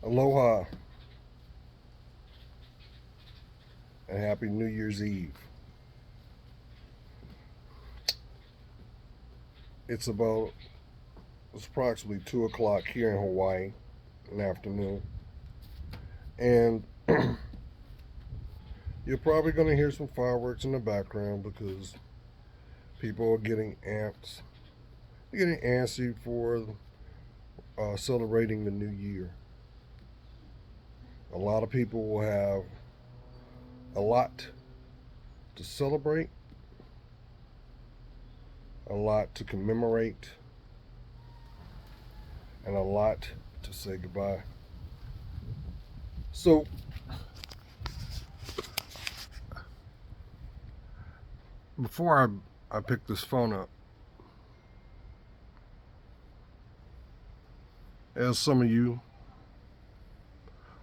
Aloha and happy New Year's Eve. It's about it's approximately 2 o'clock here in Hawaii in the afternoon, and you're probably going to hear some fireworks in the background because people are getting antsy for celebrating the new year. A lot of people will have a lot to celebrate, a lot to commemorate, and a lot to say goodbye. So, before I pick this phone up, as some of you,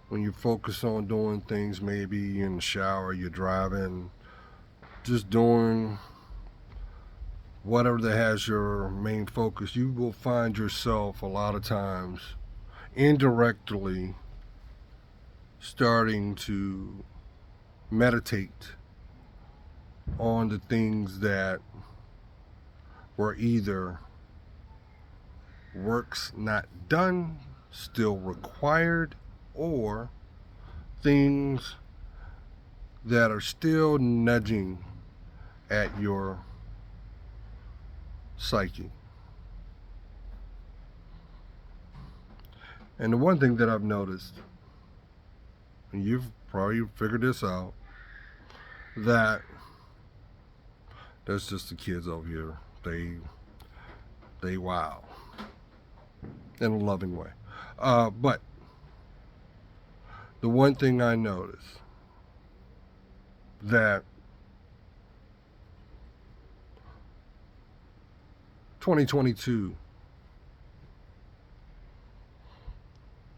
when you focus on doing things, maybe in the shower, you're driving, just doing whatever that has your main focus, you will find yourself a lot of times indirectly starting to meditate on the things that were either works not done, still required, or things that are still nudging at your psyche. And the one thing that I've noticed, and you've probably figured this out, that that's just the kids over here. They wow in a loving way. But the one thing I noticed that 2022,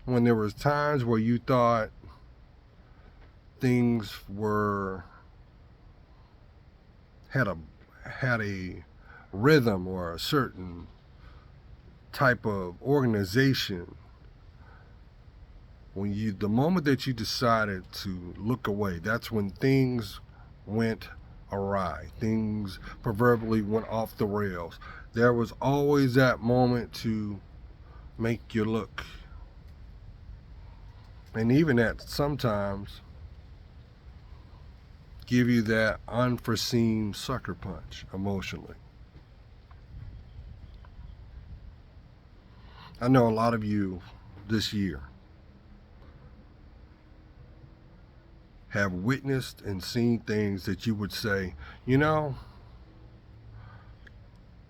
when there was times where you thought things were had a rhythm or a certain type of organization, the moment that you decided to look away, that's when things went awry. Things proverbially went off the rails. There was always that moment to make you look. And even that sometimes give you that unforeseen sucker punch emotionally. I know a lot of you this year have witnessed and seen things that you would say, you know,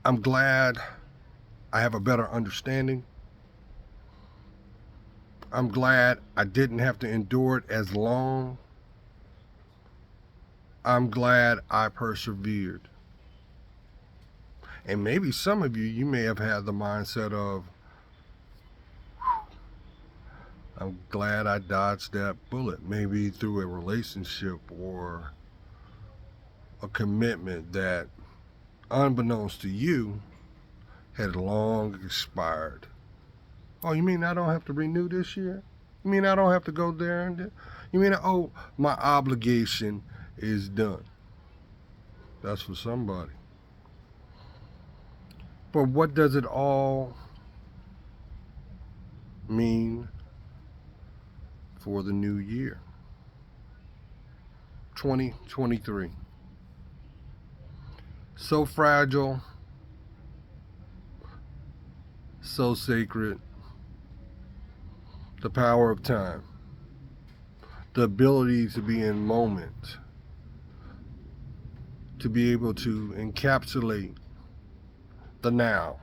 I'm glad I have a better understanding. I'm glad I didn't have to endure it as long. I'm glad I persevered. And maybe some of you may have had the mindset of, I'm glad I dodged that bullet, maybe through a relationship or a commitment that, unbeknownst to you, had long expired. Oh, you mean I don't have to renew this year? You mean I don't have to go there? You mean, oh, my obligation is done? That's for somebody. But what does it all mean for the new year? 2023. So fragile, so sacred. The power of time. The ability to be in moment. To be able to encapsulate the now.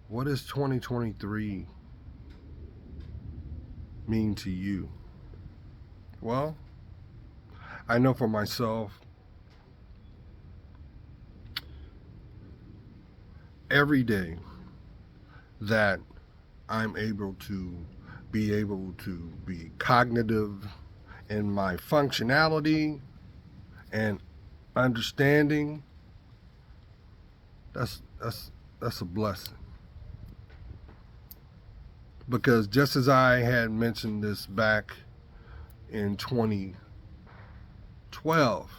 What does 2023 mean to you? Well, I know for myself, every day that I'm able to be cognitive in my functionality and understanding, that's a blessing. Because just as I had mentioned this back in 2012,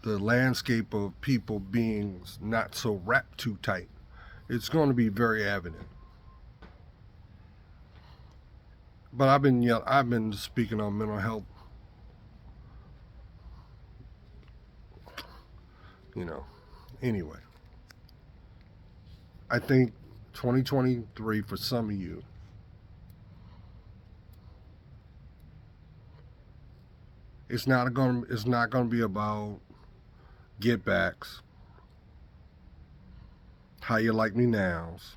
the landscape of people being not so wrapped too tight, it's going to be very evident. But I've been speaking on mental health, you know. Anyway, I think 2023 for some of you, it's not going to be about get backs, how you like me nows.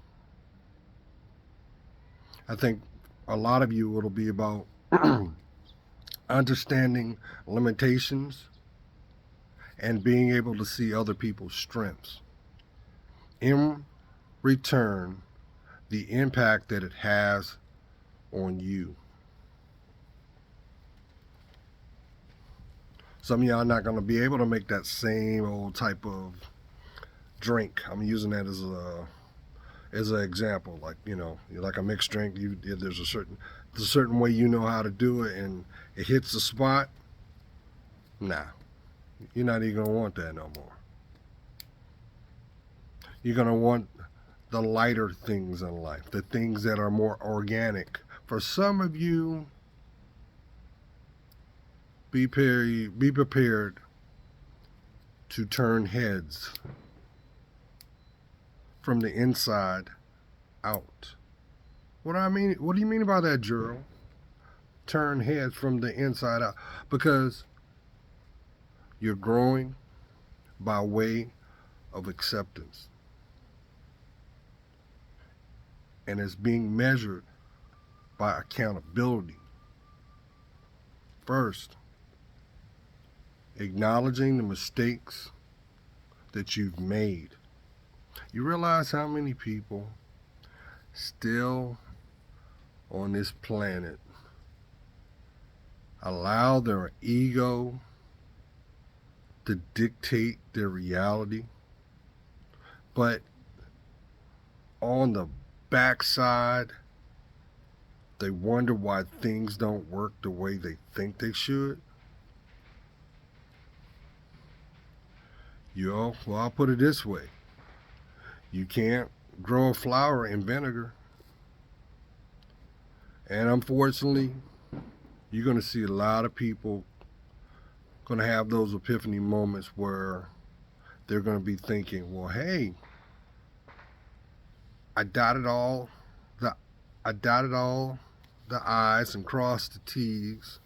I think a lot of you it'll be about understanding limitations and being able to see other people's strengths. In return, the impact that it has on you. Some of y'all are not going to be able to make that same old type of drink. I'm using that as an example. Like, you know, you like a mixed drink. There's a certain way you know how to do it, and it hits the spot. Nah, you're not even gonna want that no more. You're gonna want the lighter things in life, the things that are more organic. For some of you, be prepared to turn heads from the inside out. What do I mean? What do you mean by that, Gerald? Turn heads from the inside out. Because you're growing by way of acceptance. And it's being measured by accountability. First, acknowledging the mistakes that you've made. You realize how many people still on this planet allow their ego to dictate their reality, but on the backside, they wonder why things don't work the way they think they should? Well, I'll put it this way. You can't grow a flower in vinegar. And unfortunately, you're going to see a lot of people going to have those epiphany moments where they're going to be thinking, well, hey, I dotted all the I's and crossed the T's.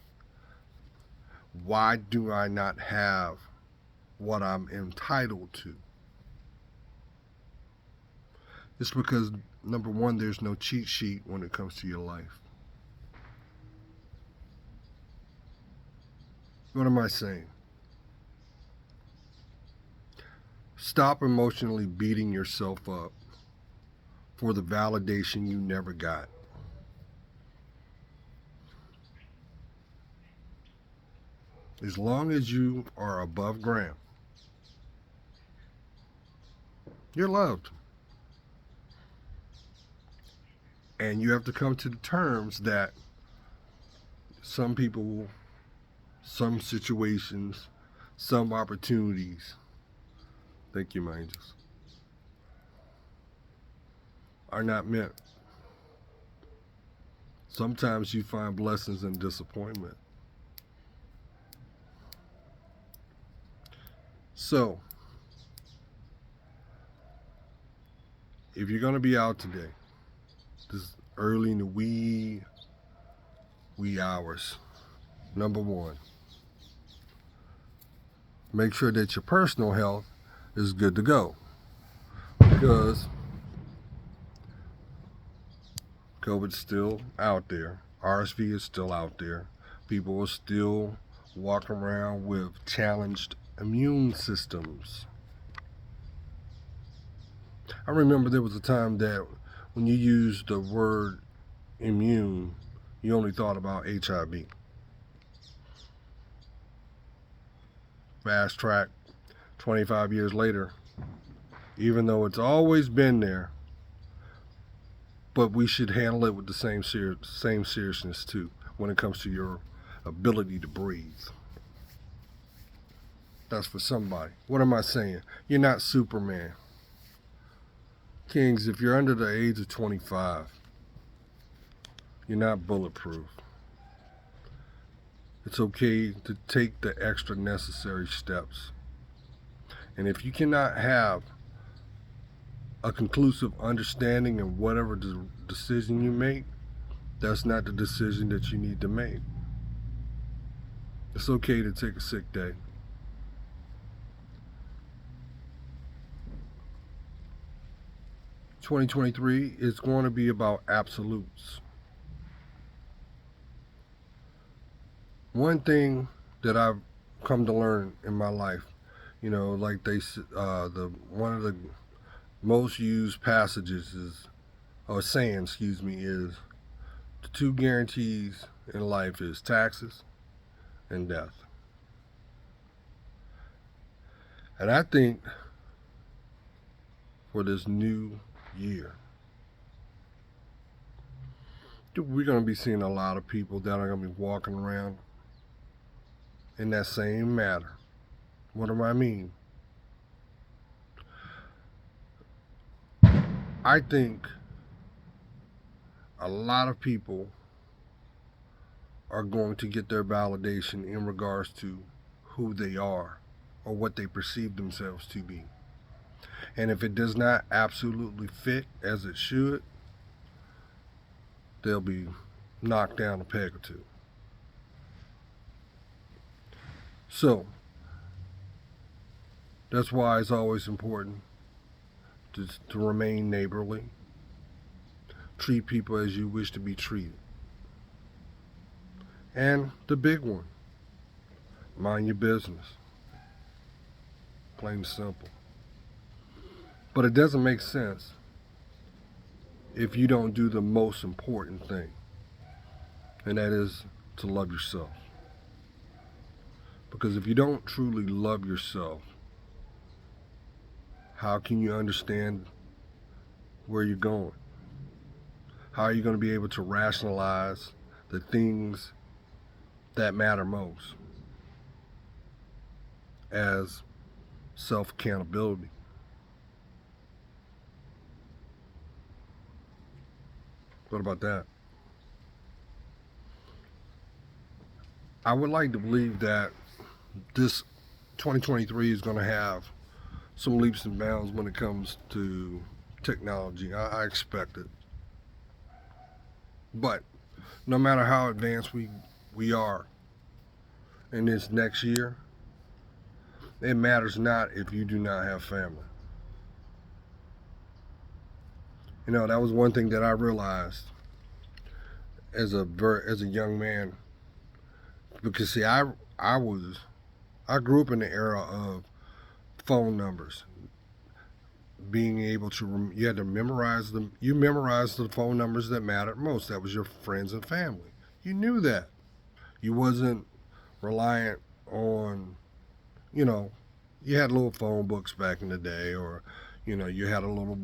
Why do I not have what I'm entitled to? It's because, number one, there's no cheat sheet when it comes to your life. What am I saying? Stop emotionally beating yourself up for the validation you never got. As long as you are above ground, you're loved. And you have to come to the terms that some people, some situations, some opportunities, thank you, my angels, are not meant. Sometimes you find blessings in disappointment. So, if you're going to be out today, this early in the wee hours, number one, make sure that your personal health is good to go. Because COVID's still out there. RSV is still out there. People are still walking around with challenged immune systems. I remember there was a time that when you used the word immune, you only thought about HIV. Fast track, 25 years later, even though it's always been there, but we should handle it with the same seriousness too when it comes to your ability to breathe. That's for somebody. What am I saying? You're not Superman. Kings, if you're under the age of 25, you're not bulletproof. It's okay to take the extra necessary steps. And if you cannot have a conclusive understanding in whatever decision you make, that's not the decision that you need to make. It's okay to take a sick day. "2023 is going to be about absolutes. One thing that I've come to learn in my life, like one of the most used passages or saying, is the two guarantees in life is taxes and death. And I think for this new year, we're going to be seeing a lot of people that are going to be walking around in that same matter. What do I mean? I think a lot of people are going to get their validation in regards to who they are or what they perceive themselves to be. And if it does not absolutely fit as it should, they'll be knocked down a peg or two. So, that's why it's always important to remain neighborly, treat people as you wish to be treated. And the big one, mind your business. Plain and simple. But it doesn't make sense if you don't do the most important thing, and that is to love yourself. Because if you don't truly love yourself, how can you understand where you're going? How are you going to be able to rationalize the things that matter most as self-accountability? What about that? I would like to believe that this 2023 is going to have some leaps and bounds when it comes to technology. I expect it. But no matter how advanced we are in this next year, it matters not if you do not have family. That was one thing that I realized as a young man, because see, I grew up in the era of phone numbers, being able to you had to memorize them. You memorized the phone numbers that mattered most. That was your friends and family. You knew that. You wasn't reliant on, you had little phone books back in the day, or you had a little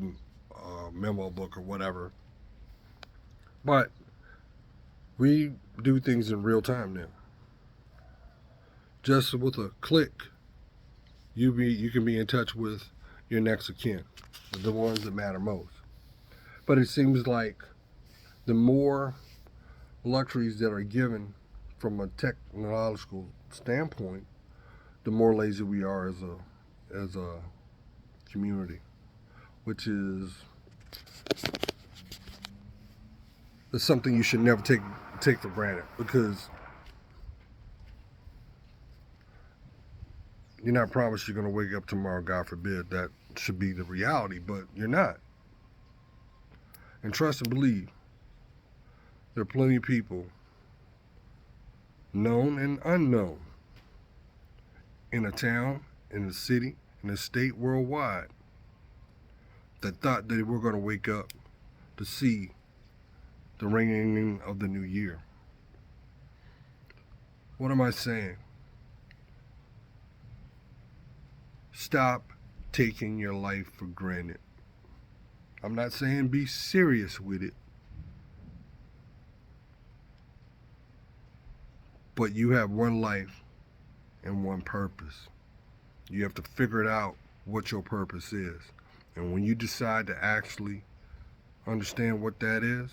memo book or whatever. But we do things in real time now. Just with a click, you can be in touch with your next of kin, the ones that matter most. But it seems like the more luxuries that are given from a technological standpoint, the more lazy we are as a community, which is something you should never take for granted, because you're not promised you're going to wake up tomorrow. God forbid that should be the reality, but you're not. And trust and believe, there are plenty of people, known and unknown, in a town, in a city, in a state, worldwide, that thought that we're going to wake up to see the ringing of the new year. What am I saying? Stop taking your life for granted. I'm not saying be serious with it, but you have one life and one purpose. You have to figure it out what your purpose is. And when you decide to actually understand what that is,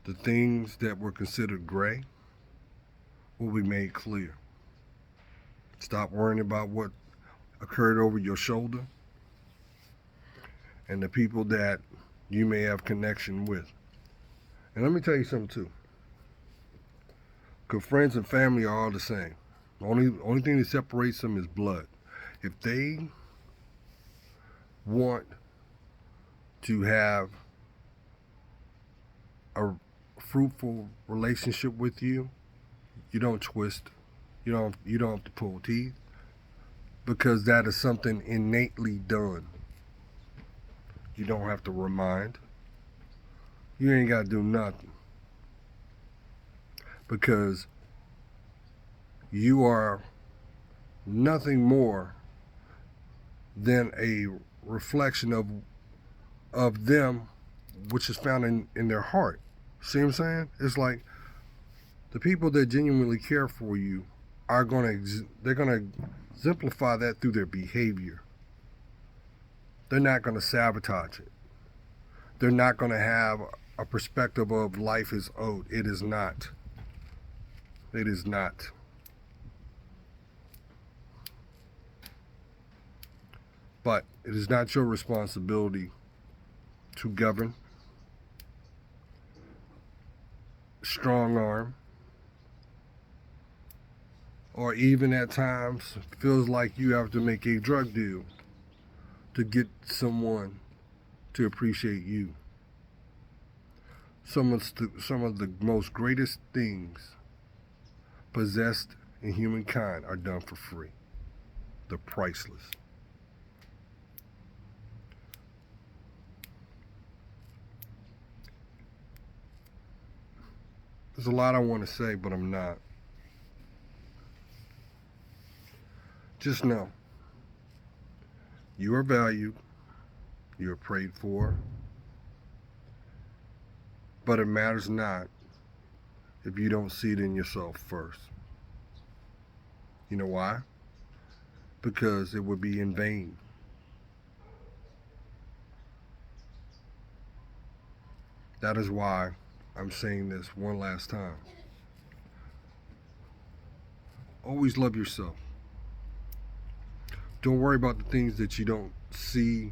the things that were considered gray will be made clear. Stop worrying about what occurred over your shoulder and the people that you may have connection with. And let me tell you something too. Because friends and family are all the same. The only thing that separates them is blood. If they want to have a fruitful relationship with you, you don't twist. You don't have to pull teeth, because that is something innately done. You don't have to remind. You ain't got to do nothing, because you are nothing more than a reflection of them, which is found in their heart. See what I'm saying? It's like the people that genuinely care for you are they're gonna exemplify that through their behavior. They're not gonna sabotage it. They're not gonna have a perspective of life is owed. It is not. It is not. But it is not your responsibility to govern, strong arm, or even at times feels like you have to make a drug deal to get someone to appreciate you. Some of the most greatest things possessed in humankind are done for free. They're priceless. There's a lot I want to say, but I'm not. Just know, you are valued, you are prayed for, but it matters not if you don't see it in yourself first. You know why? Because it would be in vain. That is why I'm saying this one last time. Always love yourself. Don't worry about the things that you don't see,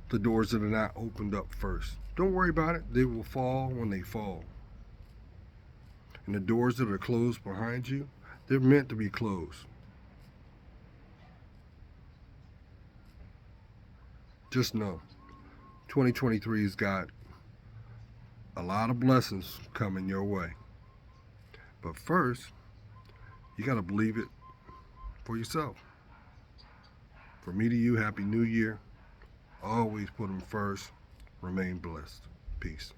the doors that are not opened up first. Don't worry about it. They will fall when they fall. And the doors that are closed behind you, they're meant to be closed. Just know, 2023 has got a lot of blessings coming your way. But first, you got to believe it for yourself. From me to you, Happy New Year. Always put them first. Remain blessed. Peace.